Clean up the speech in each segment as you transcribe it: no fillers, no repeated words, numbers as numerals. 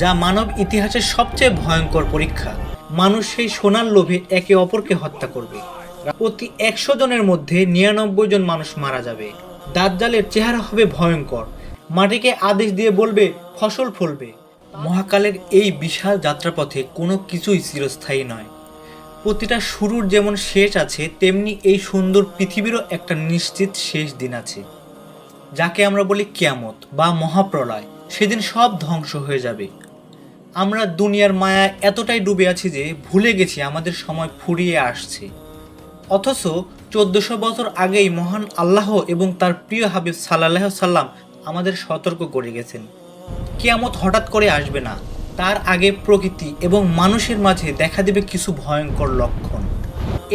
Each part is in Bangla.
যা মানব ইতিহাসের সবচেয়ে ভয়ঙ্কর পরীক্ষা। মানুষ সেই সোনার লোভে একে অপরকে হত্যা করবে। প্রতি 100 জনের মধ্যে 99 জন মানুষ মারা যাবে। দাজ্জালের চেহারা হবে ভয়ঙ্কর, মাটিকে আদেশ দিয়ে বলবে ফসল ফলবে। মহাকালের এই বিশাল যাত্রাপথে কোনো কিছুই চিরস্থায়ী নয়। প্রতিটা শুরুর যেমন শেষ আছে, তেমনি এই সুন্দর পৃথিবীরও একটা নিশ্চিত শেষ দিন আছে, যাকে আমরা বলি কিয়ামত বা মহাপ্রলয়। সেদিন সব ধ্বংস হয়ে যাবে। আমরা দুনিয়ার মায়ায় এতটাই ডুবে আছি যে ভুলে গেছি আমাদের সময় ফুরিয়ে আসছে। অথচ 1400 বছর আগেই মহান আল্লাহ এবং তার প্রিয় হাবিব সাল্লাল্লাহু আলাইহি সাল্লাম আমাদের সতর্ক করে গেছেন, কিয়ামত হঠাৎ করে আসবে না। তার আগে প্রকৃতি এবং মানুষের মাঝে দেখা দেবে কিছু ভয়ঙ্কর লক্ষণ।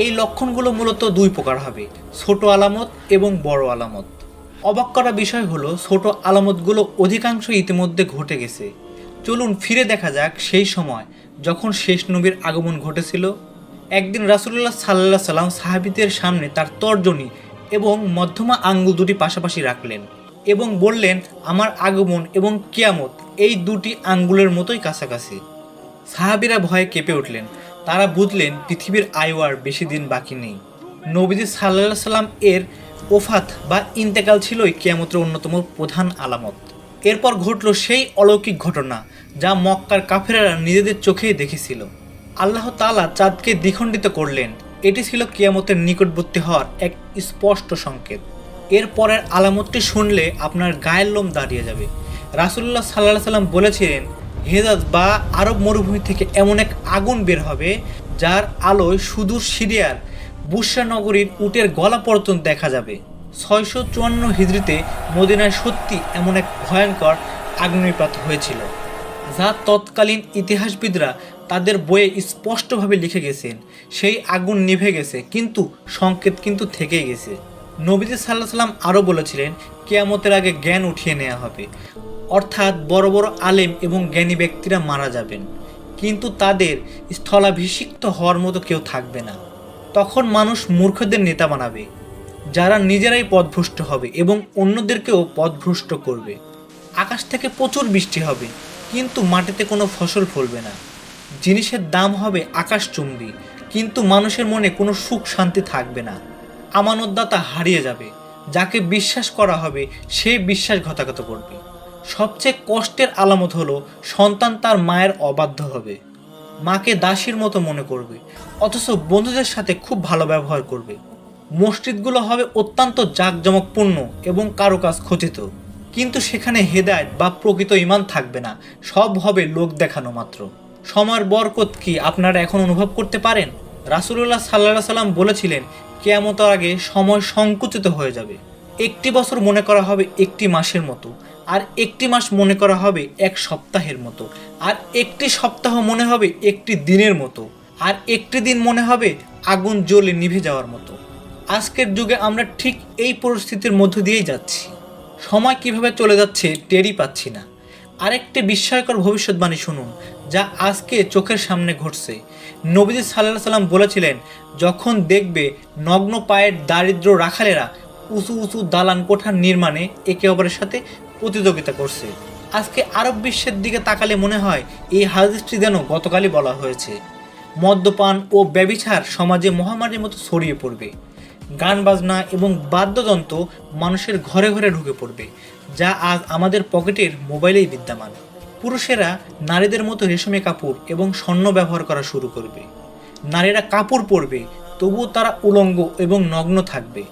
এই লক্ষণগুলো মূলত দুই প্রকার হবে, ছোট আলামত এবং বড় আলামত। অবাক করা বিষয় হলো, ছোট আলামতগুলো অধিকাংশ ইতিমধ্যে ঘটে গেছে। চলুন ফিরে দেখা যাক সেই সময় যখন শেষ নবীর আগমন ঘটেছিল। একদিন রাসূলুল্লাহ সাল্লাল্লাহু আলাইহি সাল্লাম সাহাবীদের সামনে তার তর্জনী এবং মধ্যমা আঙ্গুল দুটি পাশাপাশি রাখলেন এবং বললেন, আমার আগমন এবং কিয়ামত এই দুটি আঙ্গুলের মতোই কাছাকাছি। সাহাবীরা ভয়ে কেঁপে উঠলেন। তারা বুঝলেন পৃথিবীর আয়ু আর বেশি দিন বাকি নেই। নবীজি সাল্লাল্লাহু আলাইহি সাল্লাম এর ওফাত বা ইন্তেকাল ছিলই কিয়ামতের অন্যতম প্রধান আলামত। এরপর ঘটল সেই অলৌকিক ঘটনা যা মক্কার কাফেররা নিজেদের চোখেই দেখেছিল। আল্লাহ তাআলা চাঁদকে দ্বিখণ্ডিত করলেন। এটি ছিল কিয়ামতের নিকটবর্তী হওয়ার এক স্পষ্ট সংকেত। এর পরের আলামতটি শুনলে আপনার গায়ের লোম দাঁড়িয়ে যাবে। রাসূলুল্লাহ সাল্লাল্লাহু আলাইহি সাল্লাম বলেছিলেন, হেজাজ বা আরব মরুভূমি থেকে এমন এক আগুন বের হবে যার আলোয় সুদূর সিরিয়ার বুসরা নগরীর উটের গলা পর্যন্ত দেখা যাবে। 654 হিজরিতে মদিনায় সত্যি এমন এক ভয়ঙ্কর অগ্নিপাত হয়েছিল, যা তৎকালীন ইতিহাসবিদরা তাদের বইয়ে স্পষ্টভাবে লিখে গেছেন। সেই আগুন নিভে গেছে, কিন্তু সংকেত কিন্তু থেকেই গেছে। নবীজি সাল্লাল্লাহু আলাইহি সাল্লাম আরও বলেছিলেন, কিয়ামতের আগে জ্ঞান উঠিয়ে নেওয়া হবে, অর্থাৎ বড় বড় আলেম এবং জ্ঞানী ব্যক্তিরা মারা যাবেন, কিন্তু তাদের স্থলাভিষিক্ত হওয়ার মতো কেউ থাকবে না। তখন মানুষ মূর্খদের নেতা বানাবে, যারা নিজেরাই পথভ্রষ্ট হবে এবং অন্যদেরকেও পথভ্রষ্ট করবে। আকাশ থেকে প্রচুর বৃষ্টি হবে, কিন্তু মাটিতে কোনো ফসল ফলবে না। জিনিসের দাম হবে আকাশচুম্বী, কিন্তু মানুষের মনে কোনো সুখ শান্তি থাকবে না। আমানতদাতা হারিয়ে যাবে, যাকে বিশ্বাস করা হবে সে বিশ্বাসঘাতকতা করবে। সবচেয়ে কষ্টের আলামত হলো, সন্তান তার মায়ের অবাধ্য হবে, মাকে দাসীর মতো মনে করবে, অথচ বন্ধুদের সাথে খুব ভালো ব্যবহার করবে। মসজিদগুলো হবে অত্যন্ত জাঁকজমকপূর্ণ এবং কারুকাজ খচিত, কিন্তু সেখানে হেদায়েত বা প্রকৃত ঈমান থাকবে না। সব হবে লোক দেখানো মাত্র। সময়ের বরকত কি আপনারা এখন অনুভব করতে পারেন? রাসূলুল্লাহ সাল্লাল্লাহু আলাইহি সাল্লাম বলেছিলেন, কিয়ামতের আগে সময় সংকুচিত হয়ে যাবে। একটি বছর মনে করা হবে একটি মাসের মতো, আর একটি মাস মনে করা হবে এক সপ্তাহের মতো, আর একটি সপ্তাহ মনে হবে একটি দিনের মতো, আর একটি দিন মনে হবে আগুন জ্বলে নিভে যাওয়ার মতো। আজকের যুগে আমরা ঠিক এই পরিস্থিতির মধ্য দিয়েই যাচ্ছি। সময় কিভাবে চলে যাচ্ছে টেরই পাচ্ছি না। আরেকটি বিস্ময়কর ভবিষ্যৎবাণী শুনুন, যা আজকে চোখের সামনে ঘটছে। নবীজি সাল্লাল্লাহু আলাইহি সাল্লাম বলেছিলেন, যখন দেখবে নগ্ন পায়ের দারিদ্র রাখালেরা উঁচু উঁচু দালান কোঠার নির্মাণে একে অপরের সাথে প্রতিযোগিতা করছে। আজকে আরব বিশ্বের দিকে তাকালে মনে হয় এই হাদিসটি যেন গতকালই বলা হয়েছে। মদ্যপান ও ব্যভিচার সমাজে মহামারীর মতো ছড়িয়ে পড়বে। গান বাজনা এবং বাদ্যযন্ত্র মানুষের ঘরে ঘরে ঢুকে পড়বে, যা আজ আমাদের পকেটের মোবাইলেই বিদ্যমান। পুরুষেরা নারীদের মতো রেশমি কাপড় এবং স্বর্ণ ব্যবহার করা শুরু করবে। নারীরা কাপড় পরবে, তবুও তারা উলঙ্গ এবং নগ্ন থাকবে।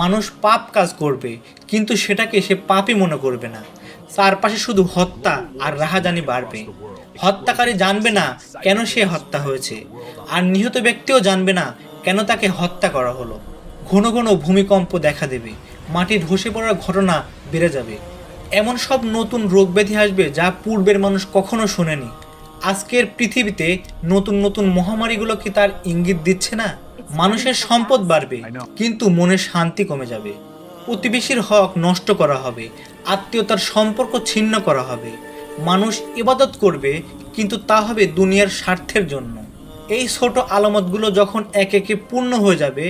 মানুষ পাপ কাজ করবে, কিন্তু সেটাকে সে পাপই মনে করবে না। চারপাশে শুধু হত্যা আর রাহাজানি বাড়বে। হত্যাকারী জানবে না কেন সে হত্যা হয়েছে, আর নিহত ব্যক্তিও জানবে না কেন তাকে হত্যা করা হলো। ঘন ঘন ভূমিকম্প দেখা দেবে, মাটি ধসে পড়ার ঘটনা বেড়ে যাবে। এমন সব নতুন রোগ ব্যাধি আসবে যা পূর্বের মানুষ কখনো শোনেনি। আজকের পৃথিবীতে নতুন নতুন মহামারীগুলো কি তার ইঙ্গিত দিচ্ছে না? মানুষের সম্পদ বাড়বে, কিন্তু মনের শান্তি কমে যাবে। প্রতিবেশীর হক নষ্ট করা হবে, আত্মীয়তার সম্পর্ক ছিন্ন করা হবে। মানুষ ইবাদত করবে, কিন্তু তা হবে দুনিয়ার স্বার্থের জন্য। এই ছোট আলামতগুলো যখন এক একে পূর্ণ হয়ে যাবে,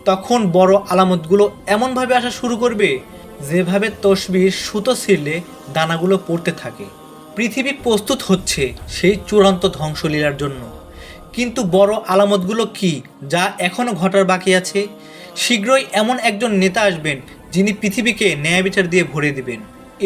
তখন বড় আলামতগুলো এমনভাবে আসা শুরু করবে যেভাবে তসবির সুতো ছিঁড়লে দানাগুলো পড়তে থাকে। পৃথিবী প্রস্তুত হচ্ছে সেই চূড়ান্ত ধ্বংসলীলার জন্য। কিন্তু বড় আলামতগুলো কি যা এখনও ঘটার বাকি আছে? শীঘ্রই এমন একজন নেতা আসবেন যিনি পৃথিবীকে ন্যায় বিচার দিয়ে ভরে দিবেন,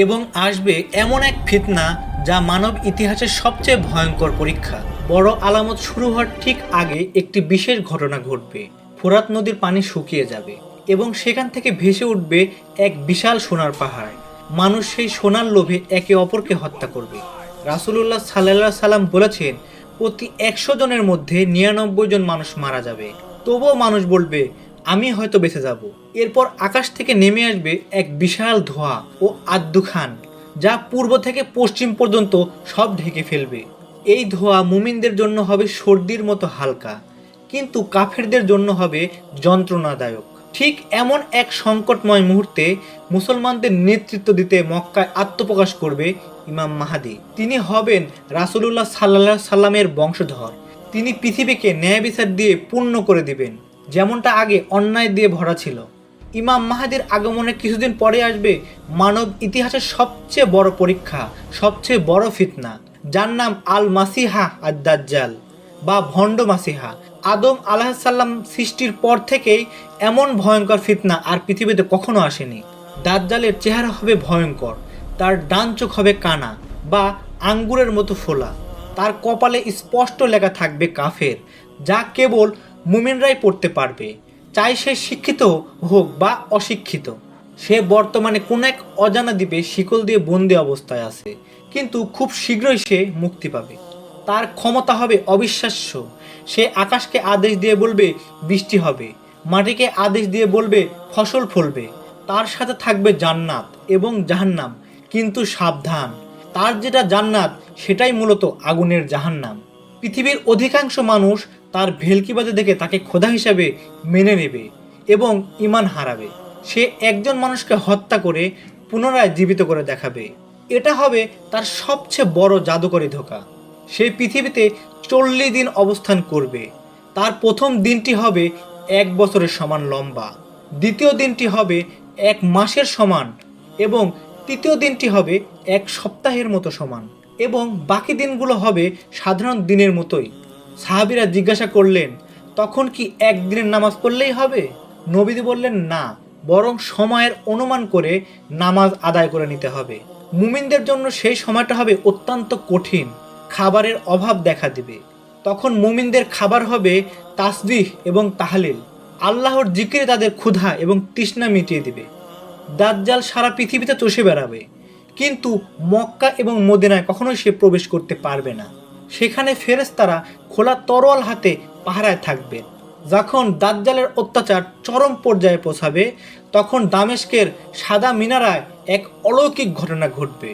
এবং আসবে এমন এক ফিতনা যা মানব ইতিহাসের সবচেয়ে ভয়ঙ্কর পরীক্ষা। বড় আলামত শুরু হওয়ার ঠিক আগে একটি বিশেষ ঘটনা ঘটবে। ফোরাত নদীর পানি শুকিয়ে যাবে এবং সেখান থেকে ভেসে উঠবে এক বিশাল সোনার পাহাড়। মানুষ সেই সোনার লোভে একে অপরকে হত্যা করবে। রাসূলুল্লাহ সাল্লাল্লাহু আলাইহি সাল্লাম বলেছেন, প্রতি ১০০ জনের মধ্যে ৯৯ জন মানুষ মারা যাবে। তবুও মানুষ বলবে, আমি হয়তো বেঁচে যাব। এরপর আকাশ থেকে নেমে আসবে এক বিশাল ধোঁয়া ও আদ্দুখান, যা পূর্ব থেকে পশ্চিম পর্যন্ত সব ঢেকে ফেলবে। এই ধোঁয়া মুমিনদের জন্য হবে সর্দির মতো হালকা, কিন্তু কাফেরদের জন্য হবে যন্ত্রণাদায়ক। ঠিক এমন এক সংকটময় মুহূর্তে মুসলমানদের নেতৃত্ব দিতে মক্কায় আত্মপ্রকাশ করবে ইমাম মাহাদি। তিনি হবেন রাসূলুল্লাহ সাল্লাল্লাহু আলাইহি সাল্লামের বংশধর। তিনি পৃথিবীকে ন্যায় বিচার দিয়ে পূর্ণ করে দিবেন, যেমনটা আগে অন্যায় দিয়ে ভরা ছিল। ইমাম মাহাদির আগমনের কিছুদিন পরে আসবে মানব ইতিহাসের সবচেয়ে বড় পরীক্ষা, সবচেয়ে বড় ফিতনা, যার নাম আল মাসিহা আদ দাজ্জাল বা ভণ্ড মাসিহা। আদম আলাইহিসসালাম সৃষ্টির পর থেকেই এমন ভয়ঙ্কর ফিতনা আর পৃথিবীতে কখনো আসেনি। দাজ্জালের চেহারা হবে ভয়ঙ্কর, তার ডান চোখ হবে কানা বা আঙ্গুরের মতো ফোলা, তার কপালে স্পষ্ট লেখা থাকবে কাফের, যা কেবল মুমিনরাই পড়তে পারবে, চাই সে শিক্ষিত হোক বা অশিক্ষিত। সে বর্তমানে কোন এক অজানা দ্বীপে শিকল দিয়ে বন্দি অবস্থায় আছে, কিন্তু খুব শীঘ্রই সে মুক্তি পাবে। তার ক্ষমতা হবে অবিশ্বাস্য। সে আকাশকে আদেশ দিয়ে বলবে বৃষ্টি হবে, মাটিকে আদেশ দিয়ে বলবে ফসল ফলবে। তার সাথে থাকবে জান্নাত এবং জাহান্নাম, কিন্তু সাবধান, তার যেটা জান্নাত সেটাই মূলত আগুনের জাহান্নাম। পৃথিবীর অধিকাংশ মানুষ তার ভেলকিবাজি দেখে তাকে খোদা হিসাবে মেনে নেবে এবং ঈমান হারাবে। সে একজন মানুষকে হত্যা করে পুনরায় জীবিত করে দেখাবে। এটা হবে তার সবচেয়ে বড় জাদুকরী ধোঁকা। সে পৃথিবীতে 40 দিন অবস্থান করবে। তার প্রথম দিনটি হবে 1 বছরের সমান লম্বা, দ্বিতীয় দিনটি হবে 1 মাসের সমান এবং তৃতীয় দিনটি হবে 1 সপ্তাহের মতো সমান, এবং বাকি দিনগুলো হবে সাধারণ দিনের মতোই। সাহাবীরা জিজ্ঞাসা করলেন, তখন কি একদিনের নামাজ পড়লেই হবে? নবীজি বললেন, না, বরং সময়ের অনুমান করে নামাজ আদায় করে নিতে হবে। মুমিনদের জন্য সেই সময়টা হবে অত্যন্ত কঠিন। খাবারের অভাব দেখা দিবে। তখন মুমিনদের খাবার হবে তাসবিহ এবং তাহলিল। আল্লাহর জিকিরে তাদের ক্ষুধা এবং তৃষ্ণা মিটিয়ে দিবে। দাজ্জাল সারা পৃথিবীতে চষে বেড়াবে, কিন্তু মক্কা এবং মদিনায় কখনোই সে প্রবেশ করতে পারবে না। সেখানে ফেরেশতারা খোলা তরোয়াল হাতে পাহারায় থাকবে। যখন দাজ্জালের অত্যাচার চরম পর্যায়ে পৌঁছাবে, তখন দামেস্কের সাদা মিনারায় এক অলৌকিক ঘটনা ঘটবে।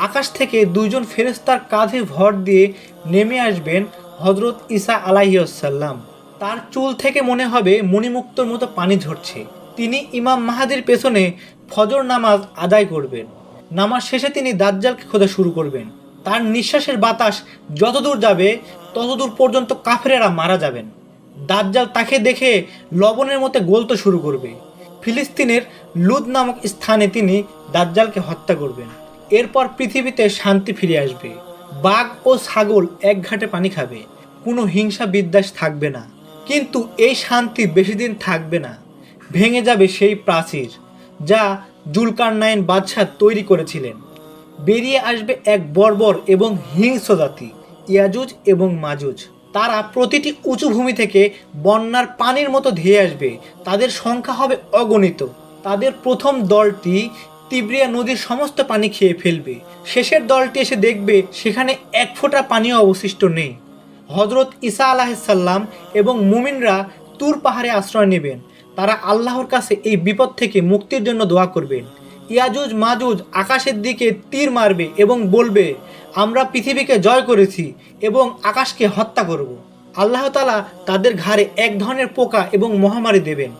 আকাশ থেকে 2 জন ফেরেশতার কাঁধে ভর দিয়ে নেমে আসবেন হযরত ঈসা আলাইহিসসালাম। তার চুল থেকে মনে হবে মণিমুক্তর মতো পানি ঝরছে। তিনি ইমাম মাহাদির পেছনে ফজর নামাজ আদায় করবেন। নামাজ শেষে তিনি দাজ্জালকে খোঁজা শুরু করবেন। তার নিঃশ্বাসের বাতাস যতদূর যাবে ততদূর পর্যন্ত কাফেরেরা মারা যাবেন। দাজ্জাল তাকে দেখে লবণের মতো গলতে শুরু করবে। ফিলিস্তিনের লুদ নামক স্থানে তিনি দাজ্জালকে হত্যা করবেন। এরপর পৃথিবীতে শান্তি ফিরে আসবে। বাঘ ও ছাগল এক ঘাটে পানি খাবে, কোনো হিংসা বিদ্বেষ থাকবে না। কিন্তু এই শান্তি বেশি দিন থাকবে না। ভেঙে যাবে সেই প্রাচীর যা জুলকারনাইন বাদশাহ তৈরি করেছিলেন। বেরিয়ে আসবে এক বর্বর এবং হিংস্র জাতি, ইয়াজুজ এবং মাজুজ। তারা প্রতিটি উঁচু ভূমি থেকে বন্যার পানির মতো ধেয়ে আসবে। তাদের সংখ্যা হবে অগণিত। তাদের প্রথম দলটি তিব্রিয়া নদীর সমস্ত পানি খেয়ে ফেলবে। শেষের দলটি এসে দেখবে সেখানে 1 ফোঁটা পানিও অবশিষ্ট নেই। হযরত ঈসা আলাইহিসসালাম এবং মুমিনরা তুর পাহাড়ে আশ্রয় নেবেন। তারা আল্লাহর কাছে এই বিপদ থেকে মুক্তির জন্য দোয়া করবেন। ইয়াজুজ মাজুজ আকাশের দিকে তীর মারবে এবং বলবে, আমরা পৃথিবীকে জয় করেছি এবং আকাশকে হত্যা করব। আল্লাহ তাআলা তাদের ঘাড়ে এক ধরনের পোকা এবং মহামারী দেবেন।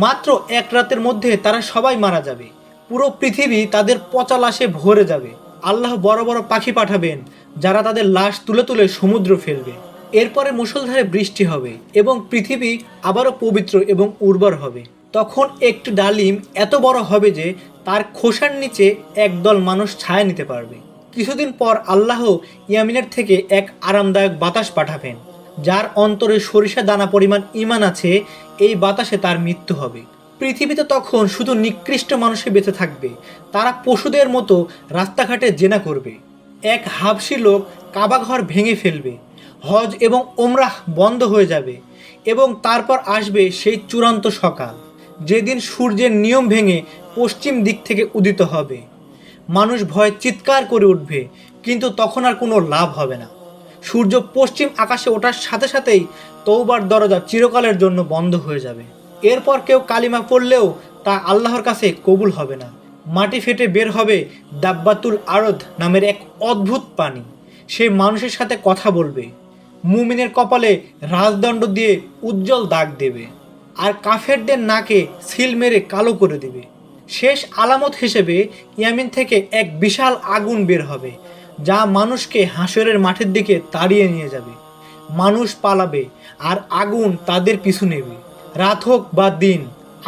মাত্র 1 রাতের মধ্যে তারা সবাই মারা যাবে। পুরো পৃথিবী তাদের পচা লাশে ভরে যাবে। আল্লাহ বড় বড় পাখি পাঠাবেন যারা তাদের লাশ তুলে তুলে সমুদ্র ফেলবে। এরপরে মুষলধারে বৃষ্টি হবে এবং পৃথিবী আবারও পবিত্র এবং উর্বর হবে। তখন একটি ডালিম এত বড় হবে যে তার খোসার নিচে একদল মানুষ ছায়া নিতে পারবে। কিছুদিন পর আল্লাহ ইয়ামিনের থেকে এক আরামদায়ক বাতাস পাঠাবেন। যার অন্তরে সরিষা দানা পরিমাণ ঈমান আছে, এই বাতাসে তার মৃত্যু হবে। পৃথিবীতে তখন শুধু নিকৃষ্ট মানুষই বেঁচে থাকবে। তারা পশুদের মতো রাস্তাঘাটে জেনা করবে। এক হাবশী লোক কাবাঘর ভেঙে ফেলবে। হজ এবং ওমরাহ বন্ধ হয়ে যাবে এবং তারপর আসবে সেই চূড়ান্ত সকাল, যেদিন সূর্যের নিয়ম ভেঙে পশ্চিম দিক থেকে উদিত হবে। মানুষ ভয়ে চিৎকার করে উঠবে, কিন্তু তখন আর কোনো লাভ হবে না। সূর্য পশ্চিম আকাশে ওঠার সাথে সাথেই তওবার দরজা চিরকালের জন্য বন্ধ হয়ে যাবে। এরপর কেউ কালিমা পড়লেও তা আল্লাহর কাছে কবুল হবে না। মাটি ফেটে বের হবে দাব্বাতুল আরদ নামের এক অদ্ভুত প্রাণী। সে মানুষের সাথে কথা বলবে, মুমিনের কপালে রাজদণ্ড দিয়ে উজ্জ্বল দাগ দেবে, আর কাফেরদের নাকে সিল মেরে কালো করে দেবে। শেষ আলামত হিসেবে ইয়ামিন থেকে এক বিশাল আগুন বের হবে, যা মানুষকে হাসরের মাঠের দিকে তাড়িয়ে নিয়ে যাবে। মানুষ পালাবে আর আগুন তাদের পিছু নেবে। রাত হোক বা দিন,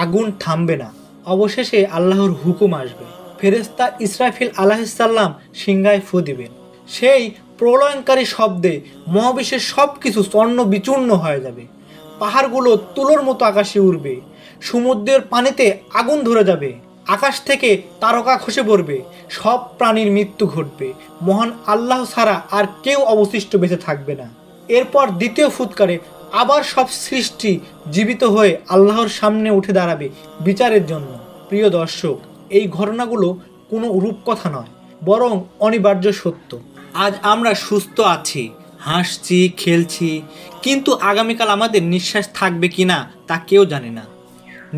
আগুন থামবে না। অবশেষে আল্লাহর হুকুম আসবে। ফেরেশতা ইসরাফিল আলাইহিসসালাম সিংহায় ফু দিবেন। সেই প্রলয়ঙ্কারী শব্দে মহাবিশ্বের সব কিছু চূর্ণ বিচূর্ণ হয়ে যাবে। পাহাড়গুলো তুলোর মতো আকাশে উড়বে, সমুদ্রের পানিতে আগুন ধরে যাবে, আকাশ থেকে তারকা খসে পড়বে, সব প্রাণীর মৃত্যু ঘটবে। মহান আল্লাহ ছাড়া আর কেউ অবশিষ্ট বেঁচে থাকবে না। এরপর দ্বিতীয় ফুৎকারে আবার সব সৃষ্টি জীবিত হয়ে আল্লাহর সামনে উঠে দাঁড়াবে বিচারের জন্য। প্রিয় দর্শক, এই ঘটনাগুলো কোনো রূপকথা নয়, বরং অনিবার্য সত্য। আজ আমরা সুস্থ আছি, হাসছি, খেলছি, কিন্তু আগামীকাল আমাদের নিঃশ্বাস থাকবে কিনা তা কেউ জানে না।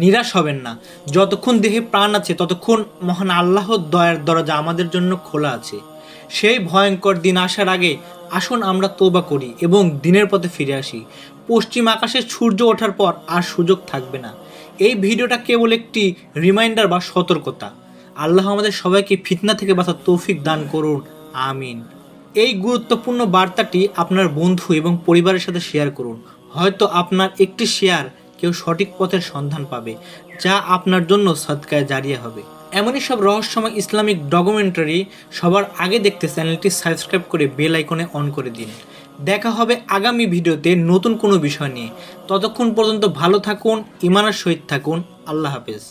নিরাশ হবেন না। যতক্ষণ দেহে প্রাণ আছে ততক্ষণ মহান আল্লাহর দয়ার দরজা আমাদের জন্য খোলা আছে। সেই ভয়ঙ্কর দিন আসার আগে আসুন আমরা তওবা করি এবং দিনের পথে ফিরে আসি। পশ্চিম আকাশে সূর্য ওঠার পর আর সুযোগ থাকবে না। এই ভিডিওটা কেবল একটি রিমাইন্ডার বা সতর্কতা। আল্লাহ আমাদের সবাইকে ফিতনা থেকে বাঁচার তৌফিক দান করুন, আমিন। এই গুরুত্বপূর্ণ বার্তাটি আপনার বন্ধু এবং পরিবারের সাথে শেয়ার করুন। হয়তো আপনার একটি শেয়ার কেউ সঠিক পথের সন্ধান পাবে, যা আপনার জন্য সদকায়ে জারিয়া হবে। এমনই সব রহস্যময় ইসলামিক ডকুমেন্টারি সবার আগে দেখতে চ্যানেলটি সাবস্ক্রাইব করে বেল আইকনে অন করে দিন। দেখা হবে আগামী ভিডিওতে নতুন কোনো বিষয় নিয়ে। ততক্ষণ পর্যন্ত ভালো থাকুন, ঈমানের সহিত থাকুন। আল্লাহ হাফেজ।